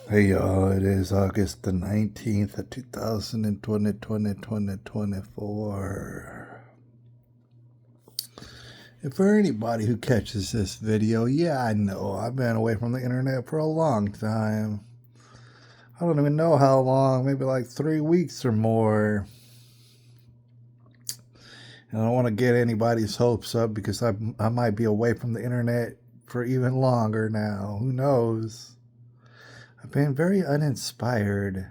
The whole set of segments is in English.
Hey y'all, it is August the 19th of 2020, 2024. And for anybody who catches this video, yeah, I know I've been away from the internet for a long time. I don't even know how long, maybe like 3 weeks or more. And I don't want to get anybody's hopes up because I might be away from the internet for even longer now. Who knows? I've been very uninspired.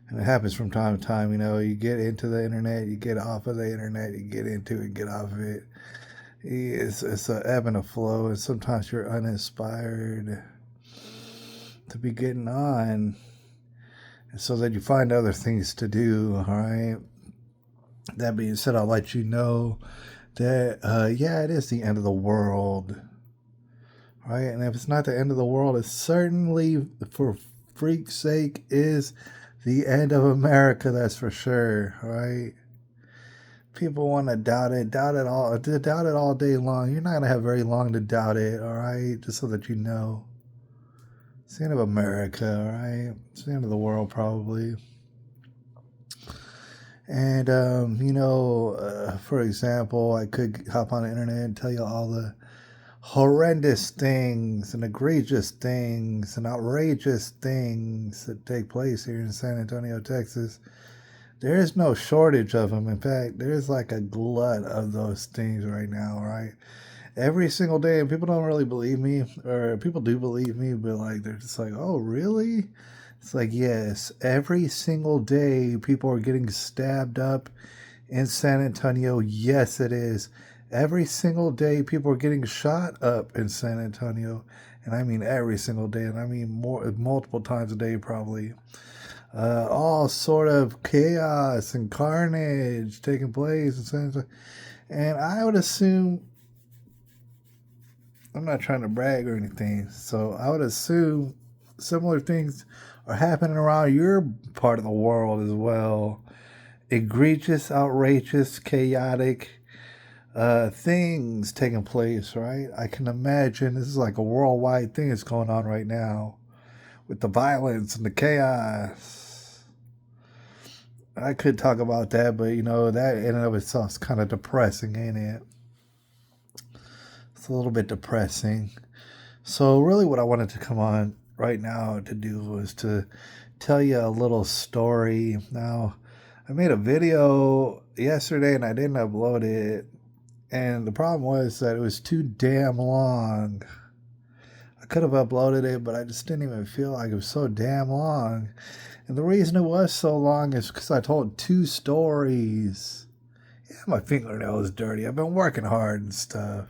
And it happens from time to time, you get into the internet, you get off of the internet, you get into it, get off of it. It's a ebb and a flow, and sometimes you're uninspired to be getting on. And so that you find other things to do, all right? That being said, I'll let you know that, yeah, it is the end of the world, right? And if it's not the end of the world, it certainly, for freak's sake, is the end of America, that's for sure, right? People want to doubt it all day long. You're not going to have very long to doubt it, all right? Just so that you know. It's the end of America, all right? It's the end of the world, probably. And, for example, I could hop on the internet and tell you all the horrendous things and egregious things and outrageous things that take place here in San Antonio, Texas. There is no shortage of them. In fact, there's like a glut of those things right now, right? Every single day, and people don't really believe me, or people do believe me, but like they're just like, oh, really? It's like, yes, every single day people are getting stabbed up in San Antonio. Yes, it is. Every single day people are getting shot up in San Antonio. And I mean every single day, and I mean multiple times a day, probably. All sort of chaos and carnage taking place. And I would assume, I'm not trying to brag or anything, so I would assume similar things are happening around your part of the world as well. Egregious, outrageous, chaotic things taking place, right? I can imagine this is like a worldwide thing that's going on right now with the violence and the chaos. I could talk about that, but that in and of itself is kind of depressing, ain't it? It's a little bit depressing. So, really, what I wanted to come on right now to do was to tell you a little story. Now, I made a video yesterday and I didn't upload it. And the problem was that it was too damn long. I could have uploaded it, but I just didn't even feel like it was so damn long. And the reason it was so long is because I told two stories. Yeah, my fingernail is dirty. I've been working hard and stuff.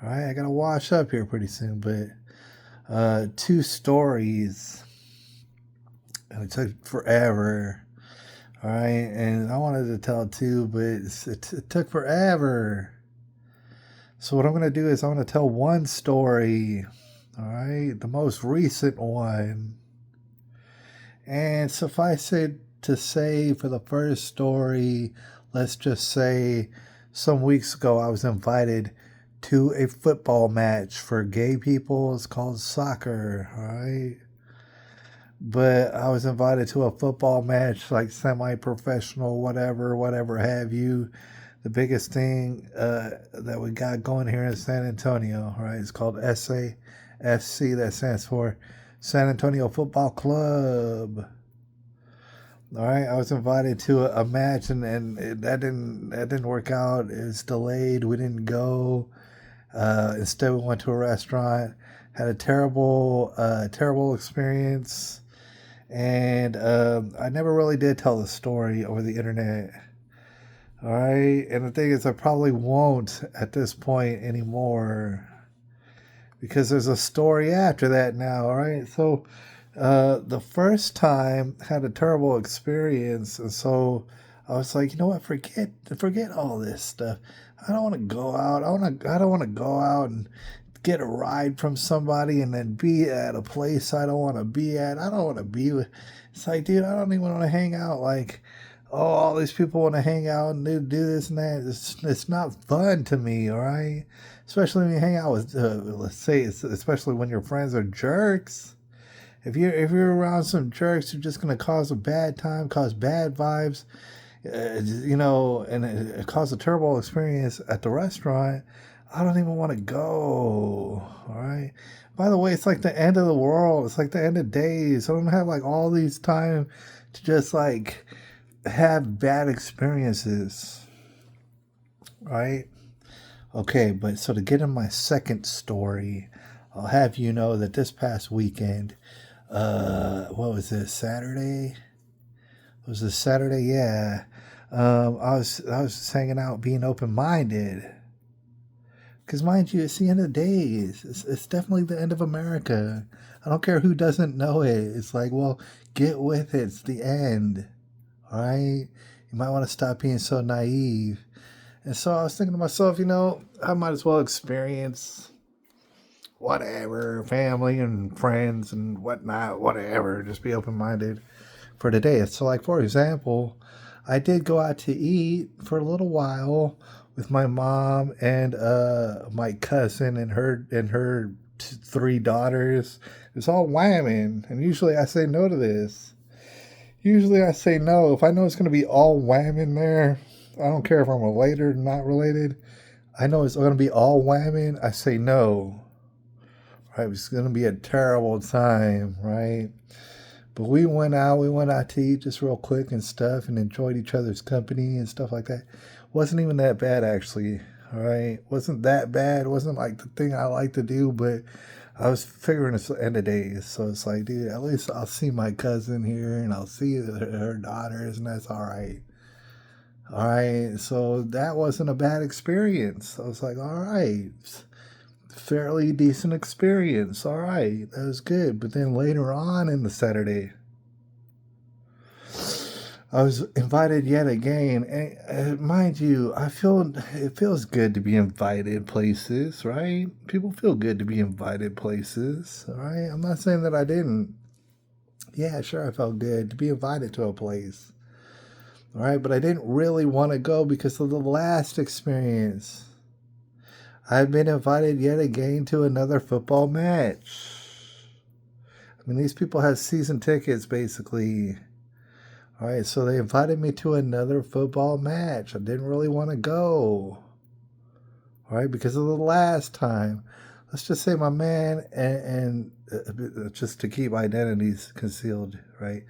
All right, I gotta wash up here pretty soon, but two stories, and it took forever. All right, and I wanted to tell two, but it took forever. So what I'm gonna do is I'm gonna tell one story. All right, the most recent one. And suffice it to say, for the first story, let's just say some weeks ago I was invited to a football match for gay people. It's called soccer, right? But I was invited to a football match, like semi-professional, whatever have you. The biggest thing that we got going here in San Antonio, right? It's called SAFC. That stands for San Antonio Football Club. All right, I was invited to a match, and that didn't work out. It's delayed. We didn't go. Instead, we went to a restaurant. Had a terrible experience, and I never really did tell the story over the internet. All right, and the thing is, I probably won't at this point anymore because there's a story after that now. All right, so the first time had a terrible experience, and so I was like, you know what, forget all this stuff. I don't want to go out. I don't want to go out and get a ride from somebody and then be at a place I don't want to be at. I don't want to be with. It's like, dude, I don't even want to hang out. Like, oh, all these people want to hang out and do this and that. It's not fun to me. All right, especially when you hang out with, let's say, especially when your friends are jerks. if you're around some jerks who are just gonna cause a bad time, cause bad vibes, and it caused a terrible experience at the restaurant, I don't even want to go. All right. By the way, it's like the end of the world. It's like the end of days. I don't have like all these time to just like have bad experiences. Right. Okay, but so to get in my second story, I'll have you know that this past weekend, what was this, Saturday? Was this Saturday? Yeah. I was just hanging out, being open minded. Because mind you, it's the end of the days. It's definitely the end of America. I don't care who doesn't know it. It's like, well, get with it. It's the end. All right. You might want to stop being so naive. And so I was thinking to myself, I might as well experience whatever, family and friends and whatnot, whatever. Just be open minded for today. So, like, for example, I did go out to eat for a little while with my mom and my cousin and her three daughters. It's all whamming, and usually I say no to this. Usually I say no if I know it's going to be all whamming there. I don't care if I'm related or not related. I know it's going to be all whamming. I say no. Right? It's going to be a terrible time, right? But we went out to eat just real quick and stuff and enjoyed each other's company and stuff like that. Wasn't even that bad, actually. All right. Wasn't that bad. Wasn't like the thing I like to do, but I was figuring it's the end of days. So it's like, dude, at least I'll see my cousin here and I'll see her daughters, and that's all right. All right. So that wasn't a bad experience. I was like, all right. Fairly decent experience. All right. That was good. But then later on in the Saturday, I was invited yet again, and mind you, it feels good to be invited places, right? People feel good to be invited places, all right? I'm not saying that I didn't. Yeah, sure, I felt good to be invited to a place, all right? But I didn't really want to go because of the last experience. I've been invited yet again to another football match. I mean, these people have season tickets, basically. All right, so they invited me to another football match. I didn't really want to go. All right, because of the last time. Let's just say my man, and just to keep identities concealed, right?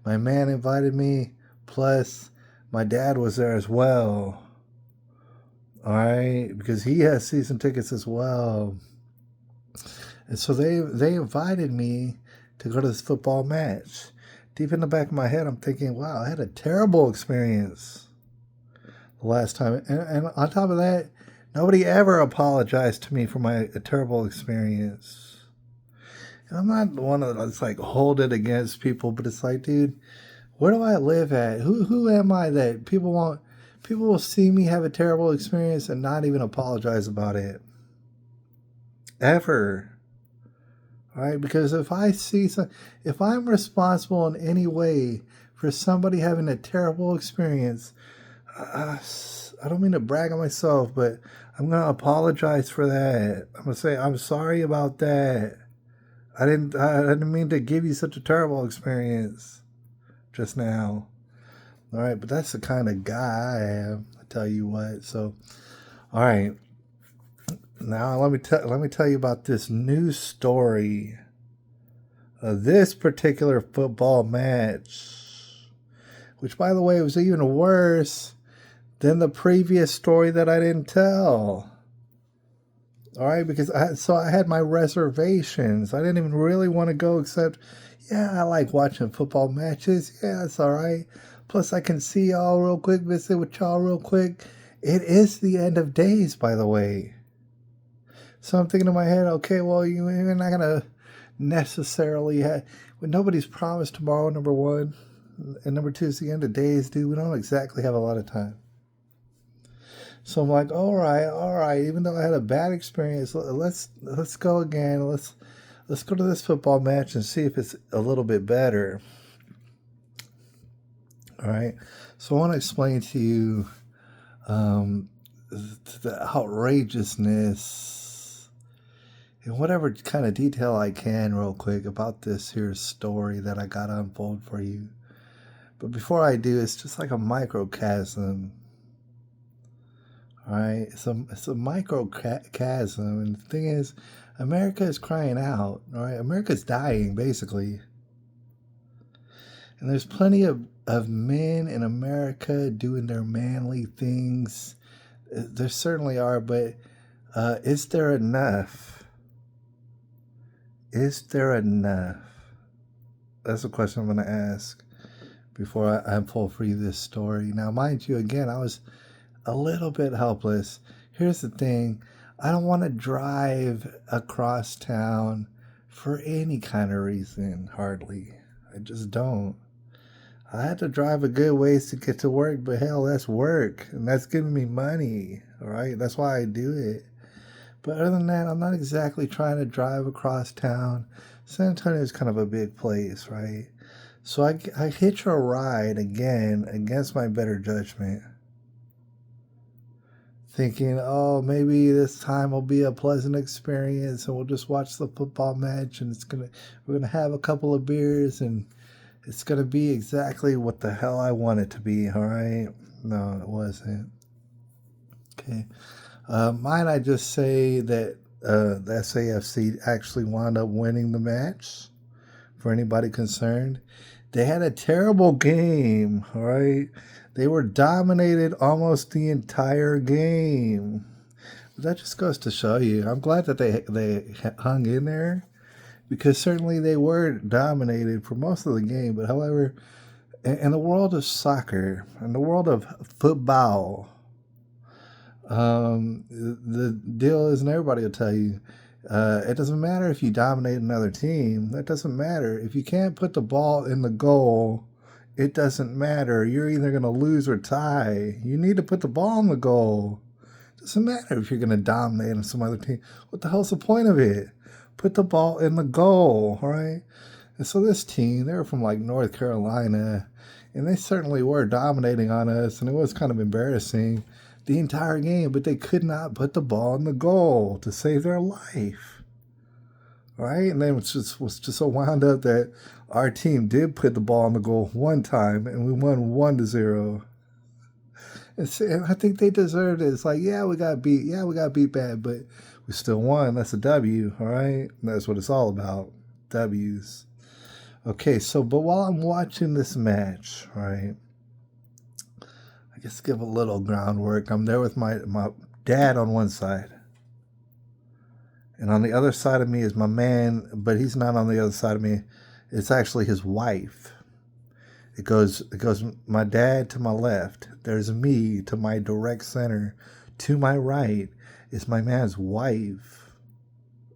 My man invited me, plus my dad was there as well. All right, because he has season tickets as well. And so they invited me to go to this football match. Deep in the back of my head, I'm thinking, wow, I had a terrible experience the last time. And on top of that, nobody ever apologized to me for my terrible experience. And I'm not one of those like hold it against people, but it's like, dude, where do I live at? Who am I that people will see me have a terrible experience and not even apologize about it? Ever. Right? Because if I'm responsible in any way for somebody having a terrible experience, I don't mean to brag on myself, but I'm going to apologize for that. I'm going to say, I'm sorry about that. I didn't mean to give you such a terrible experience just now. All right. But that's the kind of guy I am. I tell you what. So, all right. Now let me tell you about this new story of this particular football match, which, by the way, was even worse than the previous story that I didn't tell. All right, because I had my reservations. I didn't even really want to go, except, yeah, I like watching football matches. Yeah, it's all right. Plus, I can see y'all real quick, visit with y'all real quick. It is the end of days, by the way. So I'm thinking in my head, okay, well, you're not going to necessarily have, well, nobody's promised tomorrow, number one. And number two, it's the end of days, dude. We don't exactly have a lot of time. So I'm like, all right. Even though I had a bad experience, let's go again. Let's go to this football match and see if it's a little bit better. All right. So I want to explain to you the outrageousness in whatever kind of detail I can real quick about this here story that I got to unfold for you. But before I do, it's just like a microcosm. All right, it's a microcosm, and the thing is, America is crying out. All right, America's dying basically, and there's plenty of men in America doing their manly things. There certainly are, but is there enough? Is there enough? That's a question I'm going to ask before I unfold for you this story. Now, mind you, again, I was a little bit helpless. Here's the thing. I don't want to drive across town for any kind of reason, hardly. I just don't. I had to drive a good ways to get to work, but hell, that's work, and that's giving me money, all right? That's why I do it. But other than that, I'm not exactly trying to drive across town. San Antonio is kind of a big place, right? So I hitch a ride again against my better judgment, thinking, oh, maybe this time will be a pleasant experience and we'll just watch the football match and we're gonna have a couple of beers and it's gonna be exactly what the hell I want it to be, all right? No, it wasn't. Okay. Might I just say that the SAFC actually wound up winning the match for anybody concerned. They had a terrible game, all right? They were dominated almost the entire game. But that just goes to show you. I'm glad that they hung in there because certainly they were dominated for most of the game. But however, in the world of soccer, in the world of football, the deal is, and everybody will tell you, it doesn't matter if you dominate another team. That doesn't matter. If you can't put the ball in the goal, it doesn't matter. You're either going to lose or tie. You need to put the ball in the goal. It doesn't matter if you're going to dominate some other team. What the hell's the point of it? Put the ball in the goal, all right? And so this team, they were from like North Carolina, and they certainly were dominating on us, and it was kind of embarrassing the entire game, but they could not put the ball in the goal to save their life. All right? And then it was just so wound up that our team did put the ball in the goal one time, and we won 1-0. And I think they deserved it. It's like, yeah, we got beat. Yeah, we got beat bad, but we still won. That's a W, all right? And that's what it's all about, W's. Okay, so, but while I'm watching this match, right, I guess give a little groundwork. I'm there with my dad on one side. And on the other side of me is my man, but he's not on the other side of me. It's actually his wife. It goes my dad to my left. There's me to my direct center. To my right is my man's wife.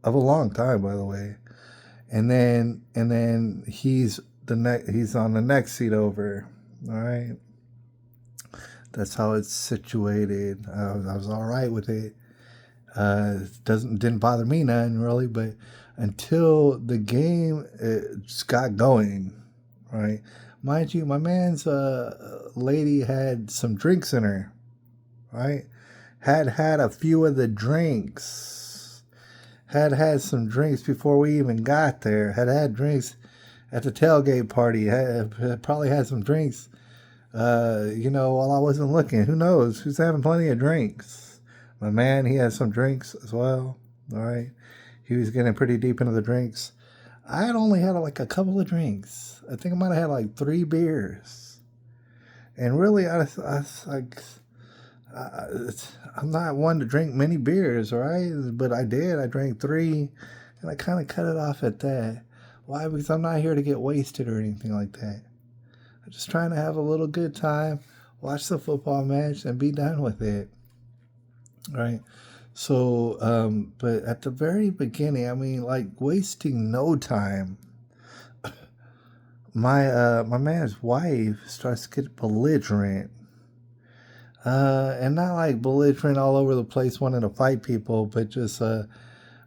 Of a long time, by the way. And then he's on the next seat over. All right. That's how it's situated. I was all right with it. Didn't bother me none really, but until the game just got going, right? Mind you, my man's lady had some drinks in her, right? Had a few of the drinks. Had some drinks before we even got there. Had drinks at the tailgate party. Had probably had some drinks. While I wasn't looking. Who knows? Who's having plenty of drinks? My man, he had some drinks as well. All right. He was getting pretty deep into the drinks. I had only had like a couple of drinks. I think I might have had like 3 beers. And really, I'm not one to drink many beers, all right? But I did. I drank 3, and I kind of cut it off at that. Why? Because I'm not here to get wasted or anything like that. I'm just trying to have a little good time, watch the football match, and be done with it. Right? So, but at the very beginning, I mean, like wasting no time. My man's wife starts to get belligerent. And not like belligerent all over the place wanting to fight people, but just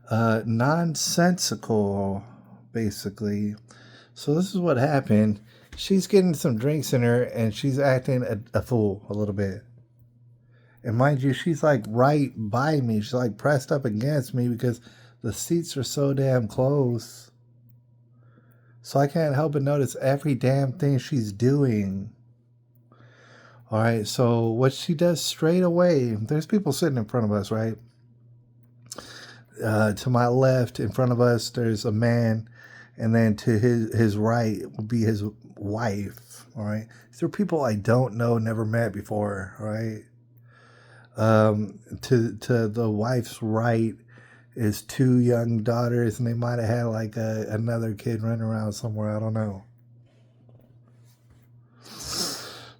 nonsensical, basically. So this is what happened. She's getting some drinks in her, and she's acting a fool a little bit. And mind you, she's like right by me. She's like pressed up against me because The seats are so damn close. So I can't help but notice every damn thing she's doing. All right, so what she does straight away, there's people sitting in front of us, right? To my left, in front of us, there's a man, and then to his right will be his wife. All right, these are people I don't know, never met before. All right, to the wife's right is two young daughters, and they might have had like another kid running around somewhere. I don't know.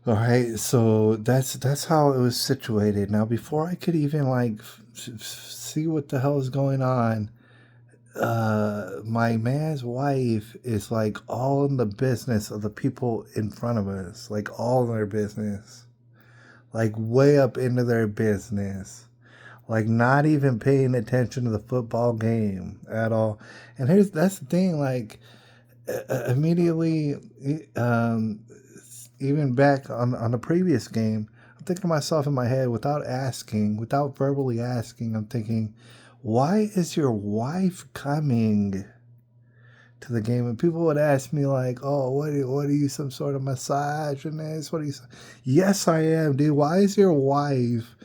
All right, so that's how it was situated. Now, before I could even like see what the hell is going on, my man's wife is like all in the business of the people in front of us, like all in their business, like way up into their business, like not even paying attention to the football game at all. And that's the thing, like immediately, even back on the previous game, I'm thinking to myself in my head without asking, without verbally asking, I'm thinking, why is your wife coming to the game? And people would ask me like, oh, what are you, some sort of misogynist? What are you? Yes, I am, dude. Why is your wife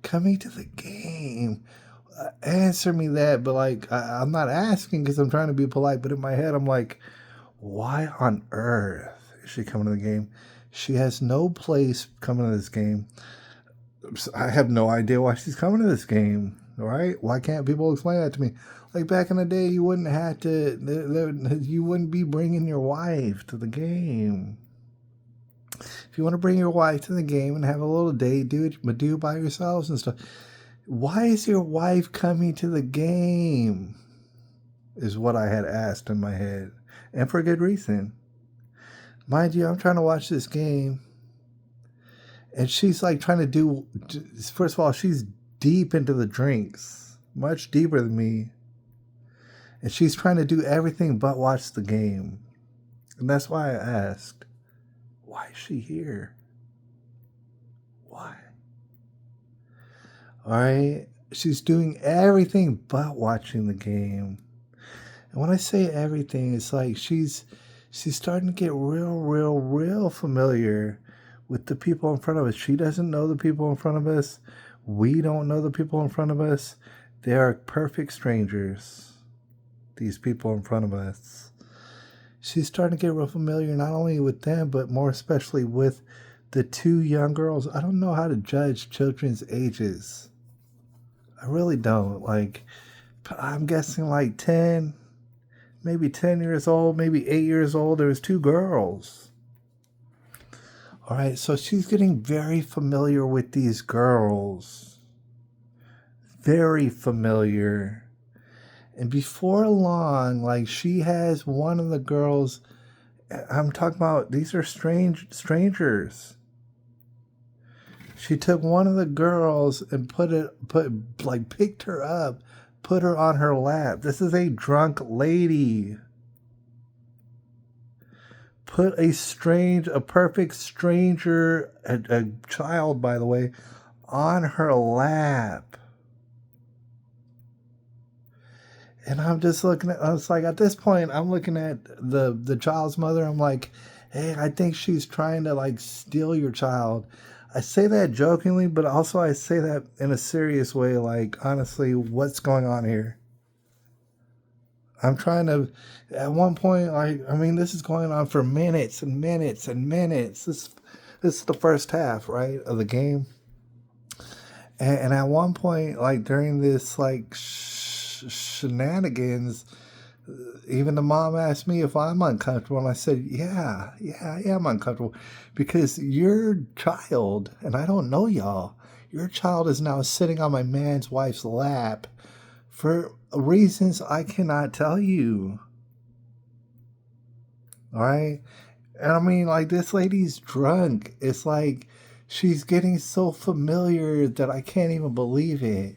coming to the game? Answer me that. But like, I'm not asking because I'm trying to be polite. But in my head, I'm like, why on earth is she coming to the game? She has no place coming to this game. I have no idea why she's coming to this game. All right? Why can't people explain that to me? Like back in the day, you wouldn't have to. You wouldn't be bringing your wife to the game. If you want to bring your wife to the game and have a little date, do it, but do it by yourselves and stuff. Why is your wife coming to the game? Is what I had asked in my head, and for good reason. Mind you, I'm trying to watch this game, and she's like trying to do, first of all, she's deep into the drinks, much deeper than me, and she's trying to do everything but watch the game. And that's why I asked, why is she here? Why? All right, she's doing everything but watching the game. And when I say everything, it's like she's starting to get real familiar with the people in front of us. She doesn't know the people in front of us. We don't know the people in front of us. They are perfect strangers, these people in front of us. She's starting to get real familiar not only with them, but more especially with the two young girls. I don't know how to judge children's ages. I really don't. Like, I'm guessing like 10, maybe 10 years old, maybe 8 years old. There was two girls. All right, so she's getting very familiar with these girls. Very familiar. And before long, like she has one of the girls, I'm talking about, these are strangers. She took one of the girls and picked her up, put her on her lap. This is a drunk lady. Put a perfect stranger, a child, by the way, on her lap. And I'm just looking at, I was like, at this point, I'm looking at the child's mother. I'm like, hey, I think she's trying to like steal your child. I say that jokingly, but also I say that in a serious way. Like, honestly, what's going on here? I'm trying to, at one point, like, I mean, this is going on for minutes and minutes and minutes. This is the first half, right, of the game. And at one point, like, during this, like, shenanigans, even the mom asked me if I'm uncomfortable, and I said, yeah, I am uncomfortable, because your child, and I don't know y'all, your child is now sitting on my man's wife's lap for reasons I cannot tell you. All right? And I mean, like, this lady's drunk. It's like she's getting so familiar that I can't even believe it.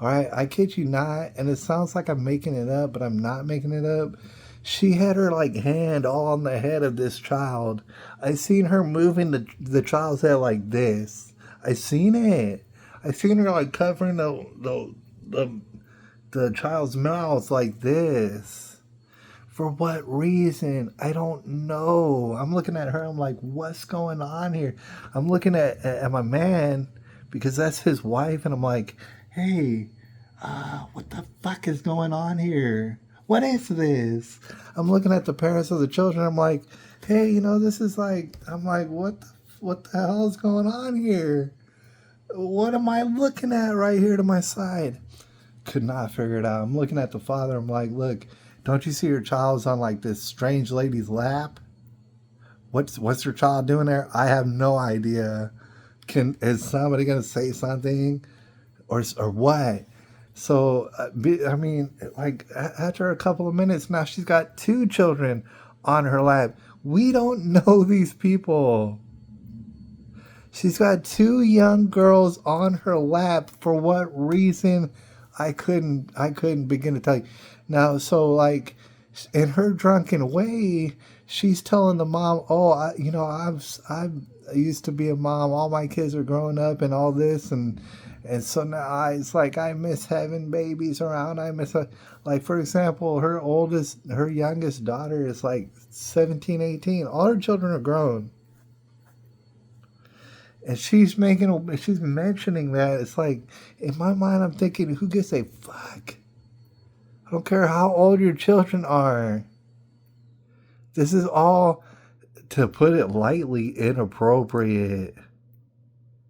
All right? I kid you not. And it sounds like I'm making it up, but I'm not making it up. She had her, like, hand all on the head of this child. I seen her moving the child's head like this. I seen it. I seen her, like, covering the the child's mouth like this. For what reason? I don't know. I'm looking at her. I'm like, what's going on here? I'm looking at my man because that's his wife. And I'm like, hey, what the fuck is going on here? What is this? I'm looking at the parents of the children. I'm like, hey, this is like, I'm like, what the hell is going on here? What am I looking at right here to my side? Could not figure it out. I'm looking at the father. I'm like, look, don't you see your child's on like this strange lady's lap? What's your child doing there? I have no idea. Is somebody gonna say something, or what? So I mean, like after a couple of minutes, now she's got 2 children on her lap. We don't know these people. She's got 2 young girls on her lap. For what reason? I couldn't begin to tell you. Now, so like in her drunken way, she's telling the mom, "Oh, I used to be a mom. All my kids are growing up and all this, and so now it's like I miss having babies around. I miss like for example, her youngest daughter is like 17, 18. All her children are grown." And she's mentioning that. It's like, in my mind, I'm thinking, who gives a fuck? I don't care how old your children are. This is all, to put it lightly, inappropriate.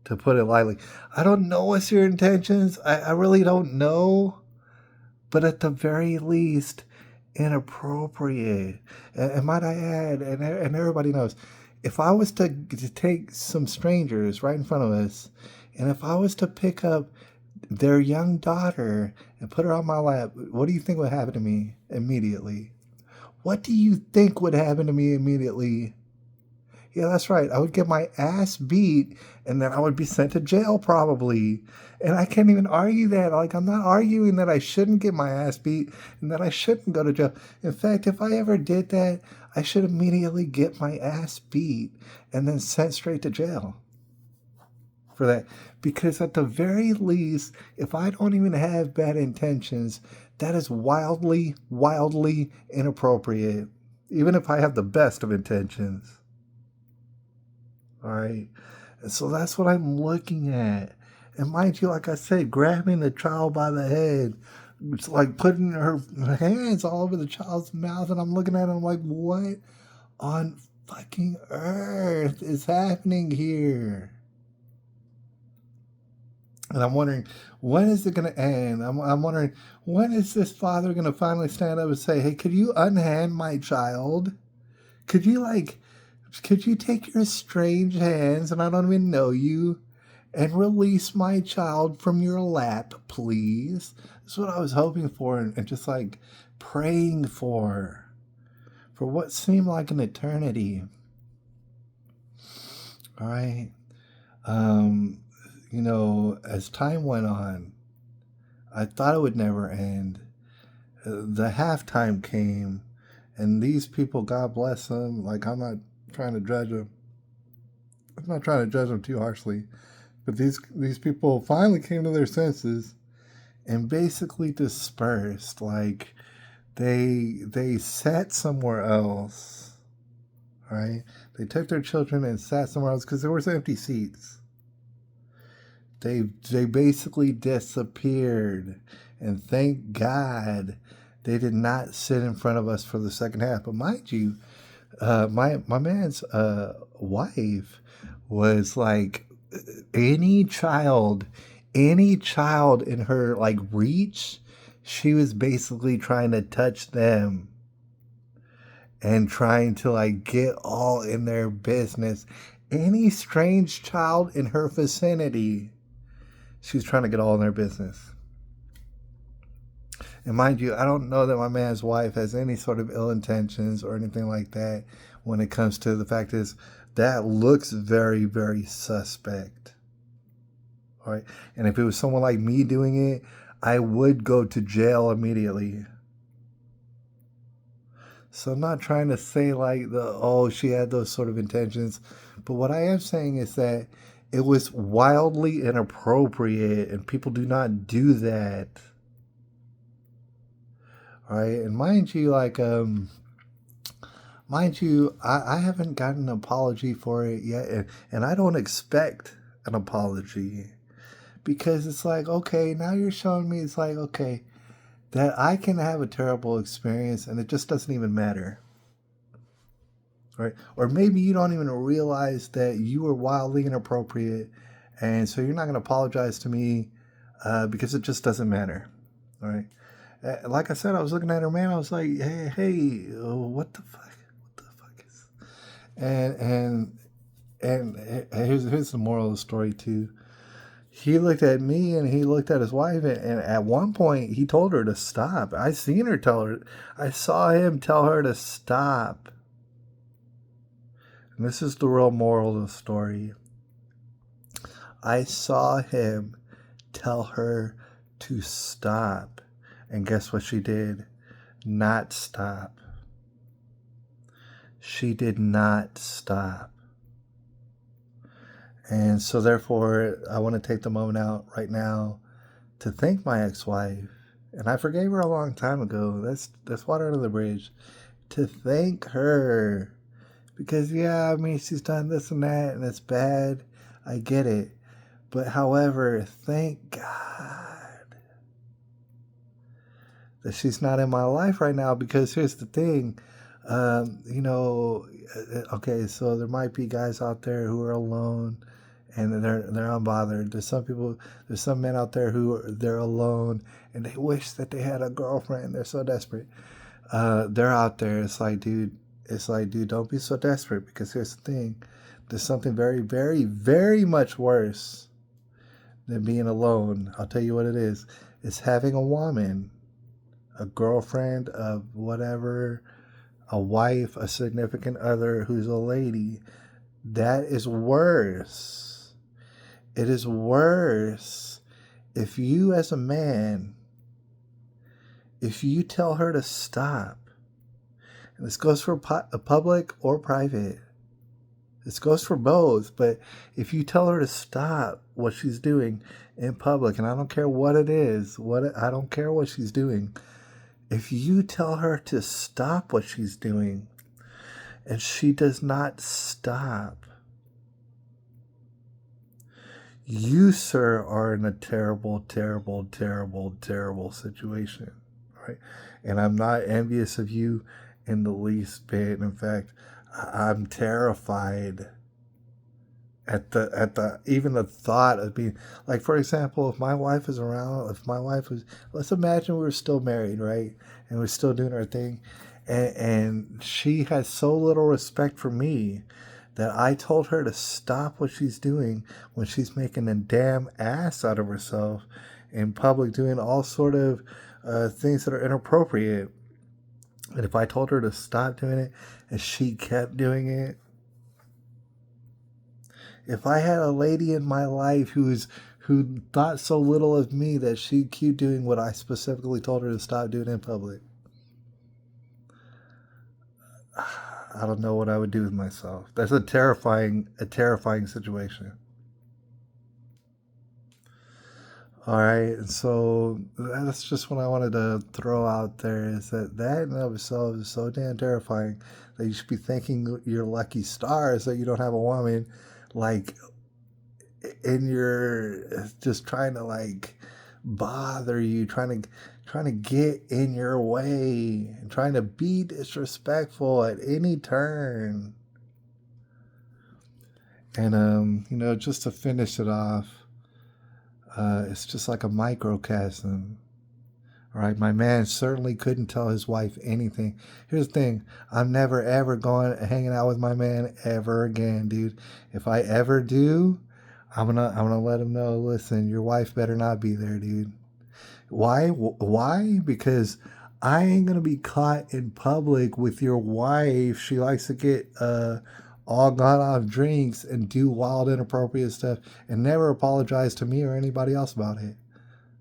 To put it lightly. I don't know what's your intentions. I really don't know. But at the very least, inappropriate. And might I add, and everybody knows, if I was to take some strangers right in front of us, and if I was to pick up their young daughter and put her on my lap, what do you think would happen to me immediately? What do you think would happen to me immediately? Yeah, that's right. I would get my ass beat, and then I would be sent to jail probably. And I can't even argue that. Like, I'm not arguing that I shouldn't get my ass beat and that I shouldn't go to jail. In fact, if I ever did that, I should immediately get my ass beat and then sent straight to jail for that. Because at the very least, if I don't even have bad intentions, that is wildly, wildly inappropriate. Even if I have the best of intentions. All right. And so that's what I'm looking at. And mind you, like I said, grabbing the child by the head, it's like putting her hands all over the child's mouth. And I'm looking at him like, what on fucking earth is happening here? And I'm wondering, when is it going to end? I'm wondering, when is this father going to finally stand up and say, hey, could you unhand my child? Could you take your strange hands, and I don't even know you, and release my child from your lap, please? That's what I was hoping for and just like praying for what seemed like an eternity. All right. As time went on, I thought it would never end. The halftime came, and these people, God bless them, like I'm not trying to judge them. I'm not trying to judge them too harshly, but these people finally came to their senses and basically dispersed. Like they sat somewhere else. Right? They took their children and sat somewhere else because there was empty seats. They basically disappeared, and thank God they did not sit in front of us for the second half. But mind you, my man's wife was like, any child in her like reach, she was basically trying to touch them and trying to like get all in their business. Any strange child in her vicinity, she's trying to get all in their business. And mind you, I don't know that my man's wife has any sort of ill intentions or anything like that when it comes to the fact is that looks very, very suspect. All right. And if it was someone like me doing it, I would go to jail immediately. So I'm not trying to say like she had those sort of intentions. But what I am saying is that it was wildly inappropriate and people do not do that. All right, and mind you, I haven't gotten an apology for it yet, and I don't expect an apology because it's like, okay, now you're showing me it's like, okay, that I can have a terrible experience and it just doesn't even matter. Right? Or maybe you don't even realize that you were wildly inappropriate, and so you're not going to apologize to me because it just doesn't matter. All right. Like I said, I was looking at her, man. I was like, hey, what the fuck? What the fuck is? And here's the moral of the story too. He looked at me and he looked at his wife, and at one point he told her to stop. I seen her tell her. I saw him tell her to stop. And this is the real moral of the story. I saw him tell her to stop. And guess what she did? Not stop. She did not stop. And so therefore, I want to take the moment out right now to thank my ex-wife. And I forgave her a long time ago. That's water under the bridge. To thank her. Because, yeah, I mean, she's done this and that, and it's bad. I get it. But, however, thank God that she's not in my life right now. Because here's the thing. Okay, so there might be guys out there who are alone and they're unbothered. There's some men out there they're alone and they wish that they had a girlfriend. They're so desperate. They're out there. It's like, dude, don't be so desperate, because here's the thing. There's something very, very, very much worse than being alone. I'll tell you what it is. It's having a woman, a girlfriend, of whatever, a wife, a significant other who's a lady. That is worse. It is worse if you as a man, if you tell her to stop, and this goes for public or private. This goes for both. But if you tell her to stop what she's doing in public, and I don't care what it is, I don't care what she's doing. If you tell her to stop what she's doing and she does not stop, you, sir, are in a terrible, terrible, terrible, terrible situation, right? And I'm not envious of you in the least bit. In fact, I'm terrified at the even the thought of being, like, for example, if my wife is around, let's imagine we were still married, right? And we're still doing our thing, and she has so little respect for me that I told her to stop what she's doing when she's making a damn ass out of herself in public, doing all sort of things that are inappropriate. And if I told her to stop doing it and she kept doing it, if I had a lady in my life who thought so little of me that she'd keep doing what I specifically told her to stop doing in public, I don't know what I would do with myself. That's a terrifying situation. All right, and so that's just what I wanted to throw out there, is that in and of itself is so damn terrifying that you should be thanking your lucky stars that you don't have a woman, like, and you're just trying to, like, bother you, trying to get in your way, and trying to be disrespectful at any turn. And just to finish it off, it's just like a microcosm. All right, my man certainly couldn't tell his wife anything. Here's the thing: I'm never ever hanging out with my man ever again, dude. If I ever do, I'm gonna let him know. Listen, your wife better not be there, dude. Why? Why? Because I ain't gonna be caught in public with your wife. She likes to get all gone off drinks and do wild, inappropriate stuff, and never apologize to me or anybody else about it.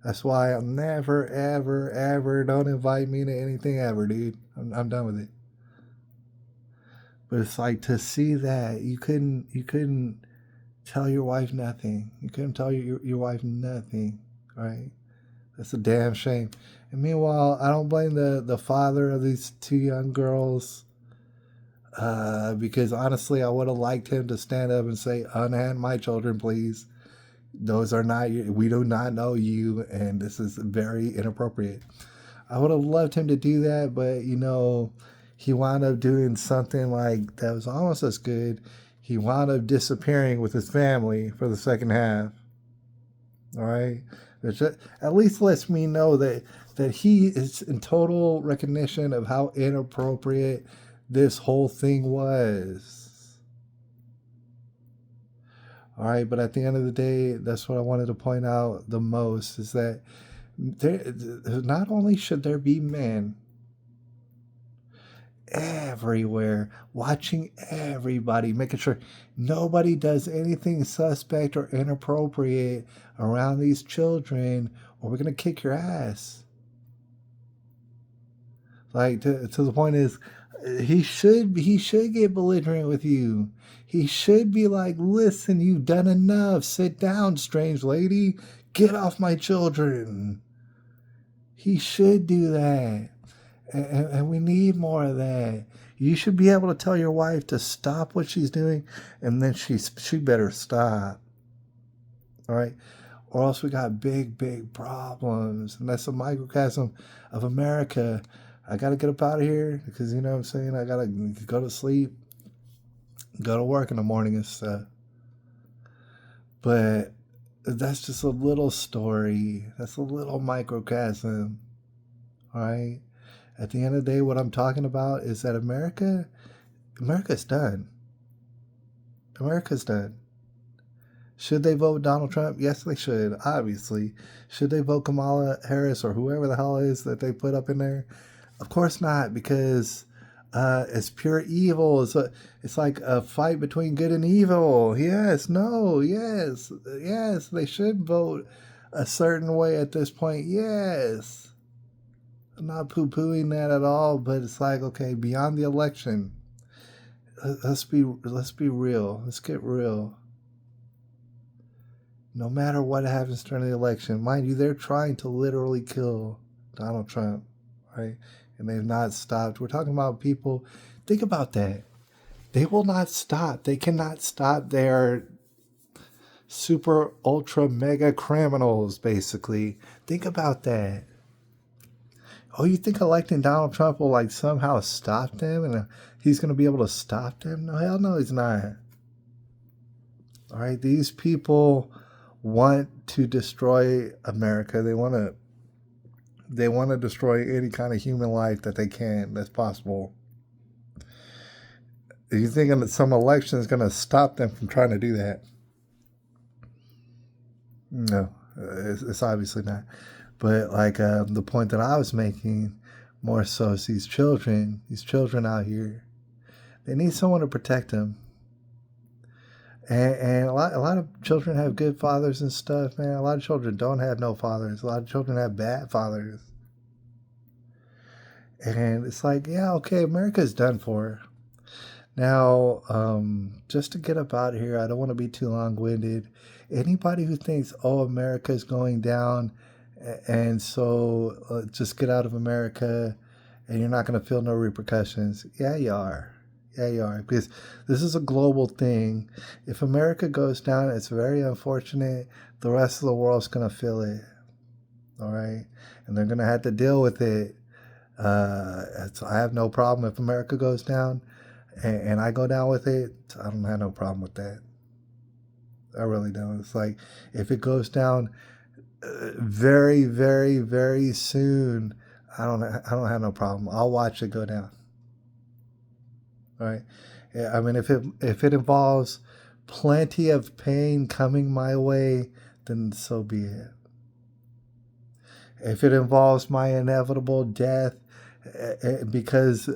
That's why I'm never, ever, ever. Don't invite me to anything ever, dude. I'm done with it. But it's like, to see that you couldn't tell your wife nothing. You couldn't tell your wife nothing, right? That's a damn shame. And meanwhile, I don't blame the father of these two young girls, because honestly, I would have liked him to stand up and say, "Unhand my children, please. Those are not, we do not know you, and this is very inappropriate." I would have loved him to do that, but he wound up doing something like that was almost as good. He wound up disappearing with his family for the second half. All right, which at least lets me know that he is in total recognition of how inappropriate this whole thing was. All right, but at the end of the day, that's what I wanted to point out the most, is that not only should there be men everywhere watching everybody, making sure nobody does anything suspect or inappropriate around these children, or we're gonna kick your ass. Like, to the point is, he should get belligerent with you. He should be like, "Listen, you've done enough. Sit down, strange lady. Get off my children." He should do that. And we need more of that. You should be able to tell your wife to stop what she's doing, and then she better stop. All right? Or else we got big, big problems. And that's a microcosm of America. I got to get up out of here because, you know what I'm saying? I got to go to sleep, go to work in the morning and stuff. But that's just a little story. That's a little microcosm. All right? At the end of the day, what I'm talking about is that America's done. America's done. Should they vote Donald Trump? Yes, they should, obviously. Should they vote Kamala Harris or whoever the hell it is that they put up in there? Of course not, because it's pure evil. It's like a fight between good and evil. Yes, no, yes, yes, they should vote a certain way at this point. Yes. I'm not poo-pooing that at all, but it's like, okay, beyond the election, let's be real. Let's get real. No matter what happens during the election, mind you, they're trying to literally kill Donald Trump, right? And they've not stopped. We're talking about people. Think about that. They will not stop. They cannot stop. They are super, ultra, mega criminals, basically. Think about that. Oh, you think electing Donald Trump will like somehow stop them, and he's going to be able to stop them? No, hell no, he's not. All right, these people want to destroy America. They want to destroy any kind of human life that they can, that's possible. Are you thinking that some election is going to stop them from trying to do that? No, it's obviously not. But like the point that I was making more so is these children out here, they need someone to protect them. And a lot of children have good fathers and stuff, man. A lot of children don't have no fathers. A lot of children have bad fathers. And it's like, yeah, okay, America's done for. Now, just to get up out of here, I don't want to be too long-winded. Anybody who thinks, oh, America's going down, and so just get out of America, and you're not going to feel no repercussions. Yeah, you are. Yeah, you are. Because this is a global thing. If America goes down, it's very unfortunate. The rest of the world's going to feel it. All right? And they're going to have to deal with it. So I have no problem if America goes down and I go down with it. I don't have no problem with that. I really don't. It's like if it goes down very, very, very soon, I don't have no problem. I'll watch it go down. All right. Yeah, I mean, if it involves plenty of pain coming my way, then so be it. If it involves my inevitable death, because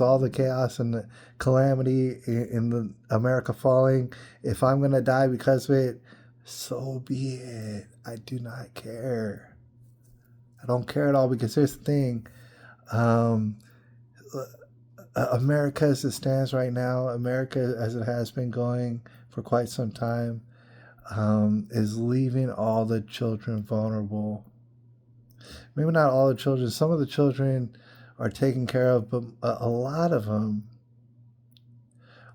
all the chaos and the calamity in the America falling, if I'm gonna die because of it, so be it. I do not care. I don't care at all, because here's the thing. America as it stands right now, America as it has been going for quite some time, is leaving all the children vulnerable. maybe not all the children. Some of the children are taken care of, but a lot of them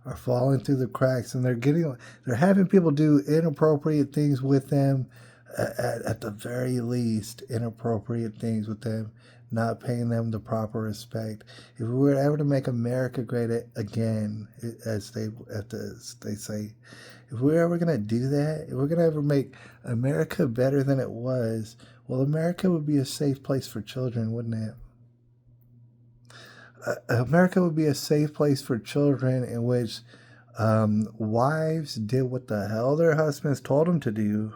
are falling through the cracks, and they're having people do inappropriate things with them. At the very least, inappropriate things with them, not paying them the proper respect. If we were ever to make America great again, as they say, if we're ever going to do that, if we're going to ever make America better than it was, well, America would be a safe place for children, wouldn't it? America would be a safe place for children in which wives did what the hell their husbands told them to do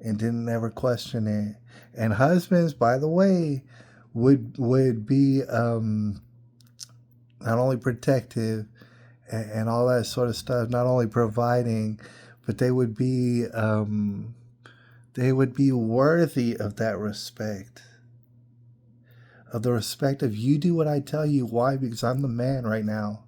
and didn't ever question it. And husbands, by the way, would be not only protective and all that sort of stuff, not only providing, but they would be worthy of that respect. Of the respect of, you do what I tell you. Why? Because I'm the man right now.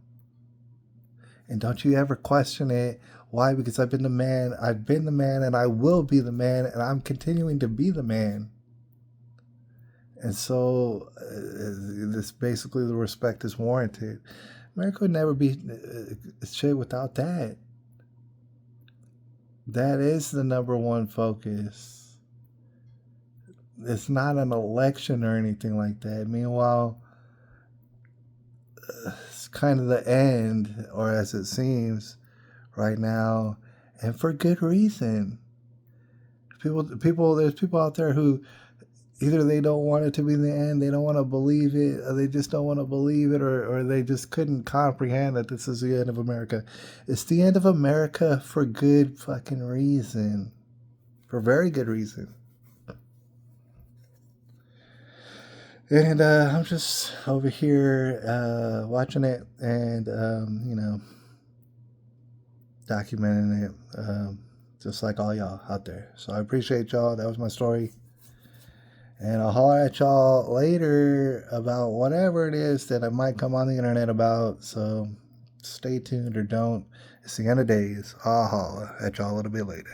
And don't you ever question it. Why? Because I've been the man, and I will be the man, and I'm continuing to be the man. And so this basically, the respect is warranted. America would never be shit without that. That is the number one focus. It's not an election or anything like that. Meanwhile, it's kind of the end, or as it seems right now, and for good reason. There's people out there who either they don't want it to be the end, they don't want to believe it, or they just don't want to believe it, or they just couldn't comprehend that this is the end of America. It's the end of America for good fucking reason. For very good reason. And I'm just over here watching it and, documenting it, just like all y'all out there. So I appreciate y'all. That was my story. And I'll holler at y'all later about whatever it is that I might come on the internet about. So stay tuned or don't. It's the end of days. I'll holler at y'all a little bit later.